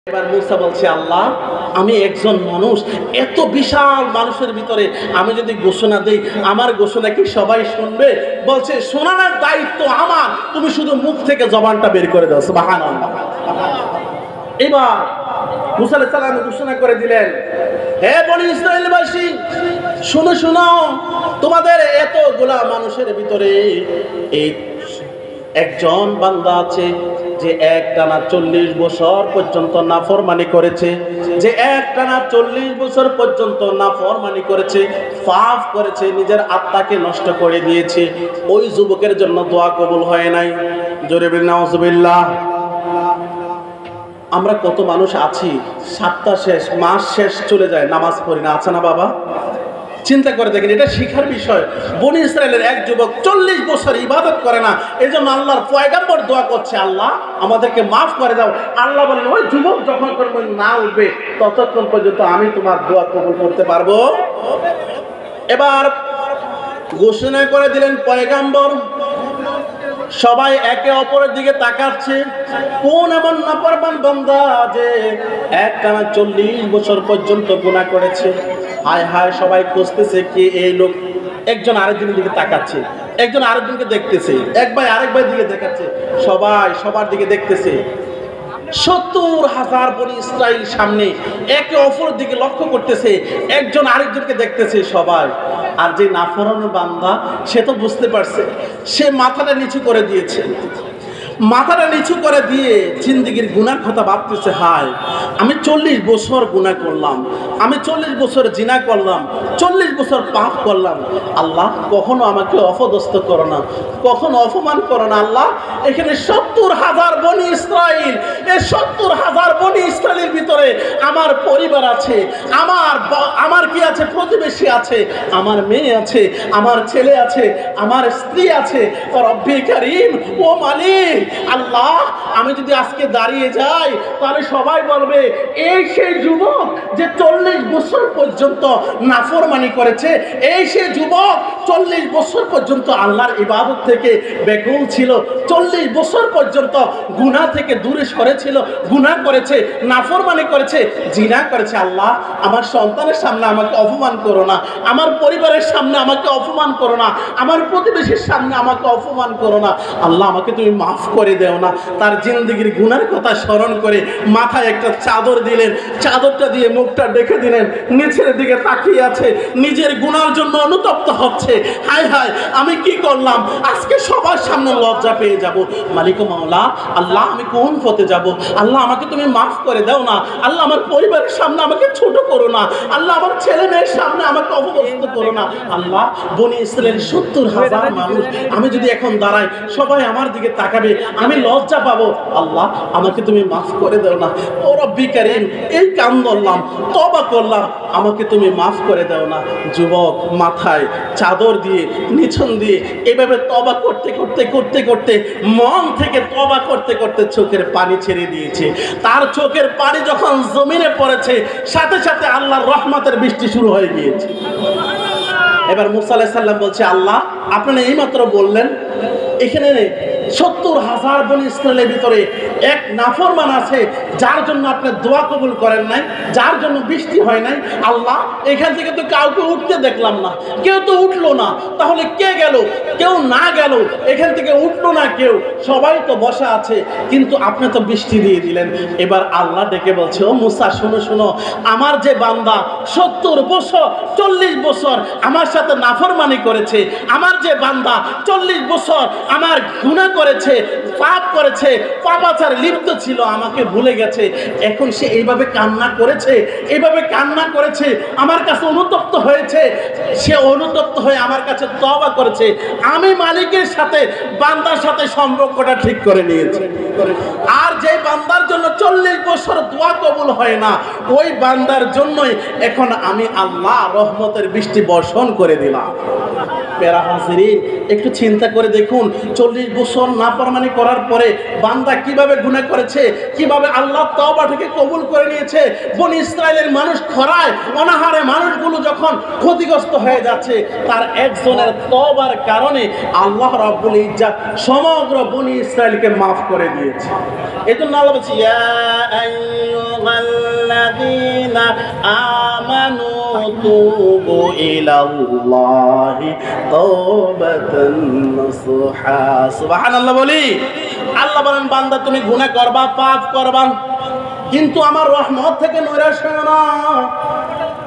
এবার মুসা বলছে, আল্লাহ আমি একজন মানুষ, এত বিশাল মানুষের ভিতরে আমি যদি ঘোষণা দেই, আমার ঘোষণা কি সবাই শুনবে? বলছে, শোনানোর দায়িত্ব আমার, তুমি শুধু মুখ থেকে জবানটা বের করে দাও। সুবহানাল্লাহ। এবার মুসা আলাইহিস সালাম ঘোষণা করে দিলেন, হে বনি ইসরাইলবাসী, শুনো শুনো, তোমাদের এতগুলা মানুষের ভিতরে এই একজন বান্দা আছে যে একটানা 40 বছর পর্যন্ত নাফরমানি করেছে, যে একটানা 40 বছর পর্যন্ত নাফরমানি করেছে, পাপ করেছে, নিজের আত্মাকে নষ্ট করে দিয়েছে। ওই যুবকের জন্য দোয়া কবুল হয় নাই। জোরে বলেন নাউজুবিল্লাহ। আমরা কত মানুষ আছি, সপ্তাহ শেষ, মাস শেষ চলে যায়, নামাজ পড়ি না, আছে না বাবা? চিন্তা করে দেখেন, এটা শিখার বিষয়। বনি ইসরায়েলের এক যুবক 40 বছর ইবাদত করে না, এই জন্য আল্লাহর পয়গাম্বর দোয়া করছে, আল্লাহ আমাদেরকে মাফ করে দাও। আল্লাহ বলেন, ওই যুবক যখন না উঠবে ততক্ষণ পর্যন্ত আমি তোমার দোয়া কবুল করতে পারবো। এবার ঘোষণা করে দিলেন পয়গাম্বর, সবাই একে অপরের দিকে তাকাচ্ছে, কোন এমন নাফরমান বান্দা যে একটানা 40 বছর পর্যন্ত গুনাহ করেছে। হায় হায়, সবাই খুঁজতেছে কি এই লোক। একজন আরেকজনের দিকে তাকাচ্ছে, একজন আরেকজনকে দেখতেছে, এক ভাই আরেক ভাই দিকে দেখাচ্ছে, সবাই সবার দিকে দেখতেছে। 70,000 বনি ইসরাইল সামনে একে অপরের দিকে লক্ষ্য করতেছে, একজন আরেকজনকে দেখতেছে সবাই। আর যে নাফরমান বান্দা, সে তো বুঝতে পারছে, সে মাথাটা নিচু করে দিয়েছে, মাথাটা নিচু করে দিয়ে জিন্দেগির গুনার কথা ভাবতেছে, হায় আমি 40 বছর গুনাহ করলাম, আমি 40 বছর জিনা করলাম, 40 বছর পাপ করলাম। আল্লাহ কখনো আমাকে অপদস্থ করো না, কখনো অপমান করো না। আল্লাহ এখানে 70,000 বনি ইসরাইল, এই 70,000 বনি ইসরাইলের ভিতরে আমার পরিবার আছে, আমার কি আছে, প্রতিবেশী আছে, আমার মেয়ে আছে, আমার ছেলে আছে, আমার স্ত্রী আছে। রব্বি কারীম, ও মালিক আল্লাহ, আমি যদি আজকে দাঁড়িয়ে যাই তাহলে সবাই বলবে, এই সেই যুবক যে 40 বছর পর্যন্ত নাফরমানি করেছে, এই সেই যুবক 40 বছর পর্যন্ত আল্লাহর ইবাদত থেকে বেকুল ছিল, 40 বছর পর্যন্ত গুনাহ থেকে দূরে সরেছিল, গুনাহ করেছে, নাফরমানি করেছে, জিনা করেছে। আল্লাহ আমার সন্তানের সামনে আমাকে অপমান করো না, আমার পরিবারের সামনে আমাকে অপমান করো না, আমার প্রতিবেশীর সামনে আমাকে অপমান করো না। আল্লাহ আমাকে তুমি মাফ করে দেও না। তার জিন্দেগির গুনার কথা স্মরণ করে মাথায় একটা চাদর দিলেন, চাদরটা দিয়ে মুখটা ডেকে দিলেন, নিচের দিকে তাকিয়ে আছে, নিজের গুনার জন্য অনুতপ্ত হচ্ছে। হায় হায়, আমি কি করলাম, আজকে সবার সামনে লজ্জা পেয়ে যাব। মালিক মাওলা, আল্লাহ আমি কোন পথে যাব? আল্লাহ আমাকে তুমি মাফ করে দাও না। আল্লাহ আমার পরিবারের সামনে আমাকে ছোট করো না। আল্লাহ আমার ছেলে মেয়ের সামনে আমাকে অপদস্থ করো না। আল্লাহ বনি ইসরায়েল 70,000 মানুষ, আমি যদি এখন দাঁড়াই সবাই আমার দিকে তাকাবে, আমি লজ্জা পাবো। আল্লাহ আমাকে তুমি মাফ করে দাও না। ও রব্বি কারীম, এই কাম ধরলাম, তওবা করলাম, আমাকে তুমি মাফ করে দাও না। যুবক মাথায় চাদর দিয়ে, নিছন দিয়ে এভাবে তওবা করতে করতে করতে করতে, মন থেকে তওবা করতে করতে চোখের পানি ছেড়ে দিয়েছে। তার চোখের পানি যখন জমিনে পড়েছে, সাথে সাথে আল্লাহর রহমতের বৃষ্টি শুরু হয়ে গিয়েছে। এবার মুসা আলাইহিস সালাম বলছে, আল্লাহ আপনারা এইমাত্র বললেন এখানে 70,000 বনি ইসরায়েলের ভিতরে এক নাফরমান আছে, যার জন্য আপনি দোয়া কবুল করেন নাই, যার জন্য বৃষ্টি হয় নাই। আল্লাহ এখান থেকে তো কাউকে উঠতে দেখলাম না, কেউ তো উঠলো না, তাহলে কে গেল? কেউ না গেল, এখান থেকে উঠলো না কেউ, সবাই তো বসা আছে, কিন্তু আপনি তো বৃষ্টি দিয়ে দিলেন। এবার আল্লাহ ডেকে বলছে, ও মুসা শোনো শোনো, আমার যে বান্দা 70 বছর 40 বছর আমার সাথে নাফরমানি করেছে, আমার যে বান্দা 40 বছর আমার গুনাহ করেছে, পাপ করেছে, পাপাচার লিপ্ত ছিল, আমাকে ভুলে গেছে, এখন সে এইভাবে কান্না করেছে, এইভাবে কান্না করেছে, আমার কাছে অনুতপ্ত হয়েছে, সে অনুতপ্ত হয়ে আমার কাছে তওবা করেছে, আমি মালিকের সাথে বান্দার সাথে সম্পর্কটা ঠিক করে নিয়েছি। আর যে বান্দার জন্য 40 বছর দোয়া কবুল হয় না, ওই বান্দার জন্যই এখন আমি আল্লাহ রহমতের বৃষ্টি বর্ষণ করে দিলাম। প্যারা হাজিরিন, একটু চিন্তা করে দেখুন, 40 বছর নাফরমানি করার পরে বান্দা কিভাবে গুনাহ করেছে, কিভাবে আল্লাহ তওবাটাকে কবুল করে নিয়েছে। বনি ইসরায়েলের মানুষ খরায় অনাহারে মানুষগুলো যখন ক্ষতিগ্রস্ত হয়ে যাচ্ছে, তার একজনের তওবার কারণে আল্লাহ রাব্বুল ইজ্জত সমগ্র বনি ইসরায়েলকে মাফ করে দিয়েছে। এজন্য আল্লাহ বলছে, ইয়া আইয়ুহা আইয়ুহাল্লাযীনা আমানু তুবু ইলাল্লাহি তাওবাতান নাসুহা। সুবহানাল্লাহ বলি। আল্লাহ বলেন বান্দা তুমি গুনাহ করবা, পাপ করবা, কিন্তু আমার রহমত থেকে নৈরাশ হয়ো না।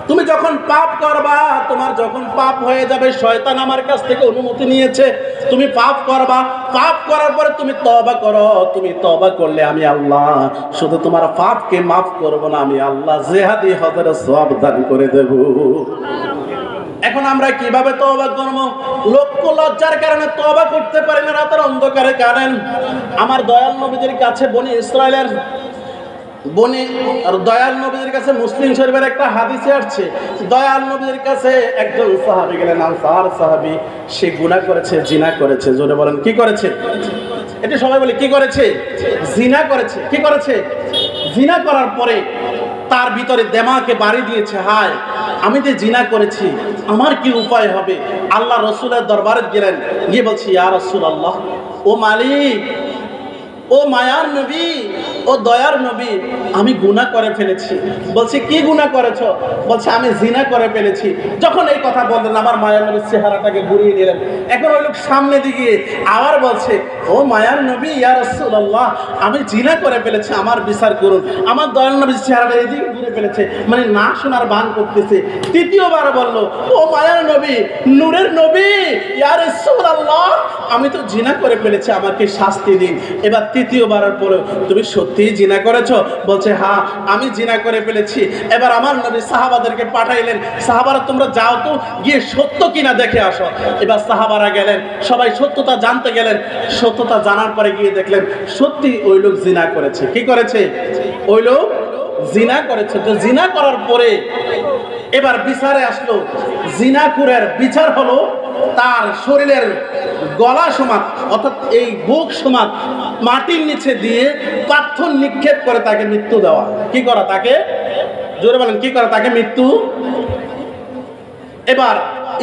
তুমি যখন পাপ করবা, তোমার যখন পাপ হয়ে যাবে, শয়তান আমার কাছ থেকে অনুমতি নিয়েছে, তুমি পাপ করবা, পাপ করার পরে তুমি তওবা করো, তুমি তওবা করলে আমি আল্লাহ শুধু তোমার পাপকে মাফ করব না, আমি আল্লাহ জিহাদি হজের সওয়াব দান করে দেব। এখন আমরা কিভাবে তওবা করব? লক্ষ লজ্জার কারণে তওবা করতে পারি না, রাতের অন্ধকারে কারেন। আমার দয়াল নবীদের কাছে বনি ইসরায়েলের আর দয়াল নবীর কাছে মুসলিম শরীফের একটা হাদিসে আসছে, দয়াল নবীর কাছে একজন সাহাবী গেলেন, আনসার সাহাবী, সে গুনাহ করেছে, জিনা করেছে। জোরে বলেন কি করেছে? এটা সবাই বলে কি করেছে? জিনা করেছে। কি করেছে? জিনা করার পরে তার ভিতরে দেমাকে বাড়ি দিয়েছে, হায় আমি যে জিনা করেছি, আমার কি উপায় হবে? আল্লাহ রাসূলের দরবারে গেলেন, গিয়ে বলছি ইয়া রাসূলুল্লাহ, ও মালিক, ও মায়ার নবী, ও দয়ার নবী, আমি গুনাহ করে ফেলেছি। বলছে কি গুনাহ করেছো? বলছে আমি জিনা করে ফেলেছি। যখন এই কথা বললেন, আমার মায়ার নবীর চেহারাটাকে ঘুরিয়ে নিলেন। এখন ওই লোক সামনে দিকে আবার বলছে, ও মায়ার নবী, ইয়া রাসূলুল্লাহ, আমি জিনা করে ফেলেছি, আমার বিচার করুন। আমার দয়ার নবীর চেহারাটা এদিকে ঘুরে ফেলেছে, মানে না শোনার ভান করতেছে। তৃতীয়বার বলল, ও মায়ার নবী, নূরের নবী, ইয়া রাসূলুল্লাহ, আমি তো জিনা করে ফেলেছি, আমাকে শাস্তি দিন। এবার তৃতীয়বারের পরে, তুমি সত্যিই জিনা করেছো? বলছে হ্যাঁ আমি জিনা করে ফেলেছি। এবার আমার নবী সাহাবাদেরকে পাঠাইলেন, সাহাবারা তোমরা যাও তো, গিয়ে সত্য কিনা দেখে আসো। এবার সাহাবারা গেলেন, সবাই সত্যতা জানতে গেলেন। সত্যতা জানার পরে গিয়ে দেখলেন সত্যি ওই লোক জিনা করেছে। কি করেছে? ওই লোক জিনা করেছে। তো জিনা করার পরে এবার বিচারে আসলো, জিনাকুরের বিচার হলো তার শরীরের গলা সমান, অর্থাৎ এই বুক সমান মাটির নিচে দিয়ে পাথর নিক্ষেপ করে তাকে মৃত্যু দেওয়া। কি করা? তাকে, জোরে বলেন কি করা? তাকে মৃত্যু। এবার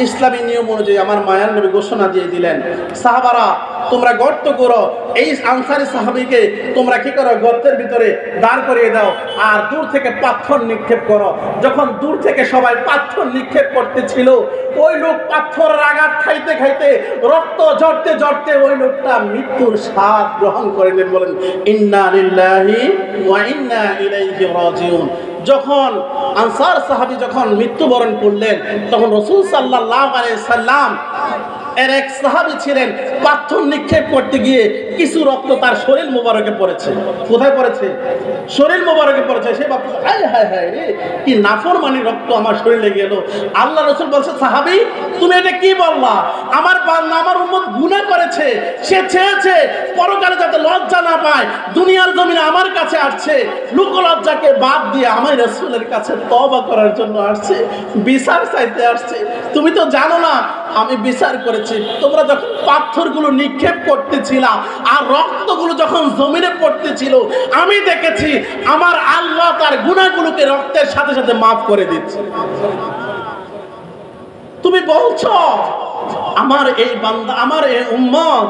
ইসলামী নিয়ম অনুযায়ী আমার মায়ার নবী ঘোষণা দিয়ে দিলেন, সাহাবারা তোমরা গর্ত করো, এই আনসারী সাহাবীকে তোমরা কি করো? গর্তের ভিতরে দাঁড় করিয়ে দাও, আর দূর থেকে পাথর নিক্ষেপ করো। যখন দূর থেকে সবাই পাথর নিক্ষেপ করতেছিল, ওই লোক পাথরের আঘাত খাইতে খাইতে, রক্ত ঝরতে ঝরতে ওই লোকটা মৃত্যুর স্বাদ গ্রহণ করে নেন। বলেন ইন্না লিল্লাহি ওয়া ইন্না ইলাইহি রাজিউন। যখন আনসার সাহাবী যখন মৃত্যুবরণ করলেন, তখন রাসূল সাল্লাল্লাহু আলাইহি সাল্লাম এর এক সাহাবী ছিলেন, পাথর নিক্ষেপ করতে গিয়ে কিছু রক্ত তার শরীর মোবারকে পড়েছে। কোথায় পড়েছে? শরীর মোবারকে পড়েছে। সে ভাবছে হায় হায় হায় রে, কি নাফরমানি রক্ত আমার শরীরে গেল। আল্লাহ রাসূল বলছে, সাহাবী তুমি এটা কি বললা? আমার বান্দা, আমার উম্মত গুনাহ করেছে, সে চেয়েছে পরকালে যাতে লজ্জা না পায়, দুনিয়ার জমিনে আমার কাছে আসছে, লোক লজ্জাকে বাদ দিয়ে আমার রাসূলের কাছে তওবা করার জন্য আসছে, বিচার চাইতে আসছে। তুমি তো জানো না আমি বিচার করেছি। তোমরা যখন পাথরগুলো নিক্ষেপ করতেছিল আর রক্তগুলো যখন জমিনে পড়তেছিল, আমি দেখেছি আমার আল্লাহ তার গুনাহগুলোকে রক্তের সাথে সাথে মাফ করে দিচ্ছে। তুমি বলছো আমার এই বান্দা, আমার এই উম্মত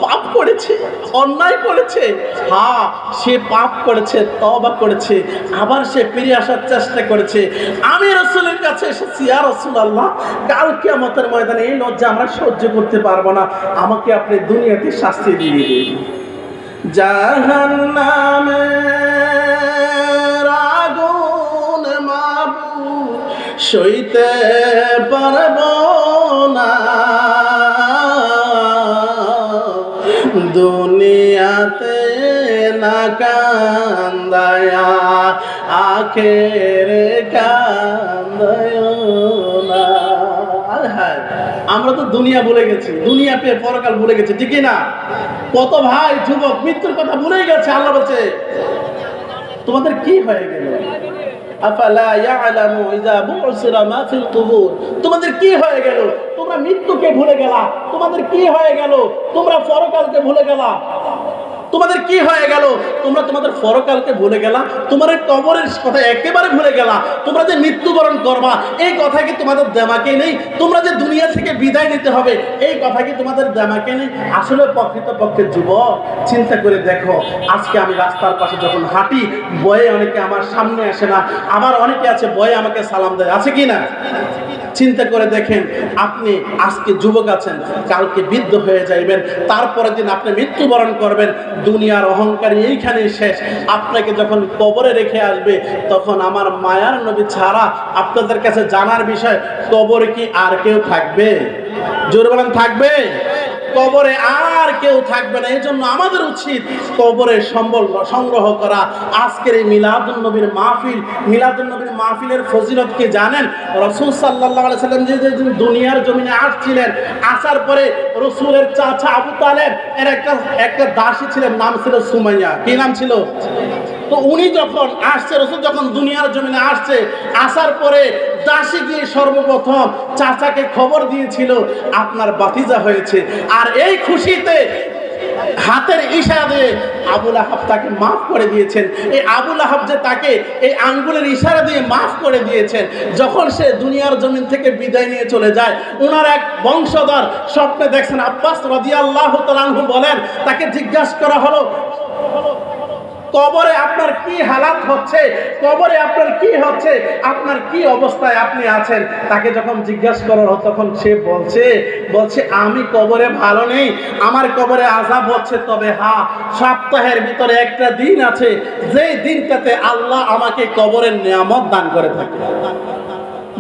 পাপ করেছে, অন্যায় করেছে। হ্যাঁ, সে পাপ করেছে, তওবা করেছে, আবার সে ফিরে আসার চেষ্টা করেছে। আমি রাসূলের কাছে এসেছি, ইয়া রাসূলুল্লাহ, কাল কিয়ামতের ময়দানে এই লজ্জা আমরা সহ্য করতে পারবো না, আমাকে আপনি দুনিয়াতে শাস্তি দিয়ে দিন। জাহান্নামের আগুন মাবুদ সইতে পারবো না, দুনিয়াতে না কান্দায়া আখেরে কান্দায় না। আমরা তো দুনিয়া ভুলে গেছি, দুনিয়া পেয়ে পরকাল ভুলে গেছি, ঠিক না? কত ভাই যুবক মৃত্যুর কথা ভুলে গেছে। আল্লাহ বলছে তোমাদের কি হয়ে গেল? আফালা ইয়ালামু ইযা বু'সিরা মা ফিল কুবুর। তোমাদের কি হয়ে গেল? তোমরা মৃত্যুকে ভুলে গেলা। তোমাদের কি হয়ে গেল? তোমরা পরকালকে ভুলে গেলা। তোমাদের কি হয়ে গেল? তোমরা তোমাদের পরকালকে ভুলে গেলা, তোমাদের কবরের কথা একেবারে ভুলে গেলা, তোমরা যে মৃত্যুবরণ করবা এই কথা কি তোমাদের দেমাকে নেই? তোমরা যে দুনিয়া থেকে বিদায় নিতে হবে এই কথা কি তোমাদের দেমাকে নেই? আসলে প্রকৃতপক্ষে যুবক, চিন্তা করে দেখো, আজকে আমি রাস্তার পাশে যখন হাঁটি, বয়ে অনেকে আমার সামনে আসে না, আবার অনেকে আছে বয়ে আমাকে সালাম দেয়, আছে কি না? চিন্তা করে দেখেন, আপনি আজকে যুবক আছেন, কালকে বৃদ্ধ হয়ে যাইবেন, তারপরের দিন আপনি মৃত্যুবরণ করবেন, দুনিয়ার অহংকারী এইখানেই শেষ। আপনাকে যখন কবরে রেখে আসবে, তখন আমার মায়ার নবী ছাড়া আপনাদের কাছে জানার বিষয়, কবরে কি আর কেউ থাকবে? জোরে বলেন, থাকবে? কবরে আর কেউ থাকবে না। এই জন্য আমাদের উচিত কবরের সম্বল সংগ্রহ করা। আজকের এই মিলাদুন নবীর মাহফিল, মিলাদুন নবীর মাহফিলের ফজিলত কি জানেন? রাসূল সাল্লাল্লাহু আলাইহি সাল্লাম যে দুনিয়ার জমিনে আসছিলেন, আসার পরে রাসূলের চাচা আবু তালেব এর একটা দাসী ছিলেন, নাম ছিল সুমাইয়া। কি নাম ছিল? তো উনি যখন আসছে, রাসূল যখন দুনিয়ার জমিনে আসছে, আসার পরে দাসী গিয়ে সর্বপ্রথম চাচাকে খবর দিয়েছিল আপনার ভাতিজা হয়েছে। আর এই খুশিতে হাতের ইশারা দিয়ে আবুল আহাব তাকে মাফ করে দিয়েছেন। এই আবুল আহাব যে তাকে এই আঙ্গুলের ইশারা দিয়ে মাফ করে দিয়েছেন, যখন সে দুনিয়ার জমিন থেকে বিদায় নিয়ে চলে যায়, ওনার এক বংশধর স্বপ্নে দেখছেন, আব্বাস রাদিয়াল্লাহু তাআলা আনহু বলেন, তাকে জিজ্ঞাসা করা হলো, কবরে আপনার কি হালাত হচ্ছে, কবরে আপনার কি হচ্ছে, আপনার কি অবস্থায় আপনি আছেন? তাকে যখন জিজ্ঞাসা করা হলো, তখন সে বলছে আমি কবরে ভালো নেই, আমার কবরে আযাব হচ্ছে। তবে হ্যাঁ, সপ্তাহের ভিতরে একটা দিন আছে, যেই দিনটাতে আল্লাহ আমাকে কবরের নিয়ামত দান করে থাকে।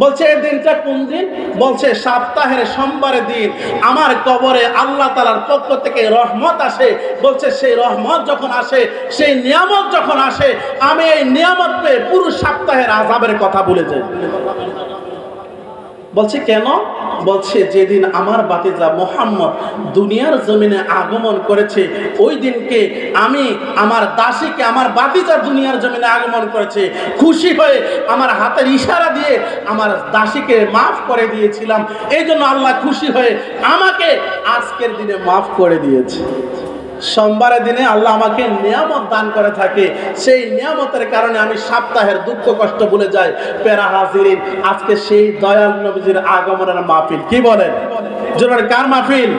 বলছে এই দিনটা কোন দিন? বলছে সপ্তাহের সোমবারের দিন আমার কবরে আল্লাহ তাআলার পক্ষ থেকে রহমত আসে। বলছে সেই রহমত যখন আসে, সেই নিয়ামত যখন আসে, আমি এই নিয়ামত পেয়ে পুরো সপ্তাহের আযাবের কথা ভুলে যাই। বলছে কেন? বলছে যেদিন আমার ভাতিজা মুহাম্মদ দুনিয়ার জমিনে আগমন করেছে, ওই দিনকে আমি আমার দাসীকে, আমার ভাতিজা দুনিয়ার জমিনে আগমন করেছে, খুশি হয়ে আমার হাতের ইশারা দিয়ে আমার দাসীকে মাফ করে দিয়েছিলাম। এই জন্য আল্লাহ খুশি হয়ে আমাকে আজকের দিনে মাফ করে দিয়েছে। সোমবারের দিনে আল্লাহ আমাকে নিয়ামত দান করে থাকে, সেই নিয়ামতের কারণে আমি সপ্তাহের দুঃখ কষ্ট ভুলে যাই। প্যারা হাজিরিন, আজকে সেই দয়াল নবীজির আগমনের মাহফিল। কি বলেন? জোরে কার মাহফিল?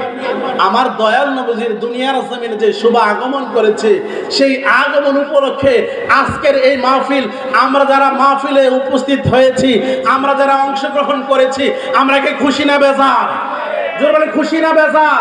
আমার দয়াল নবীজির দুনিয়ার জমিনে যে শুভ আগমন করেছে, সেই আগমন উপলক্ষে আজকের এই মাহফিল। আমরা যারা মাহফিলে উপস্থিত হয়েছি, আমরা যারা অংশগ্রহণ করেছি, আমরা কি খুশি না বেজার? জোরে বলেন, খুশি না বেজার?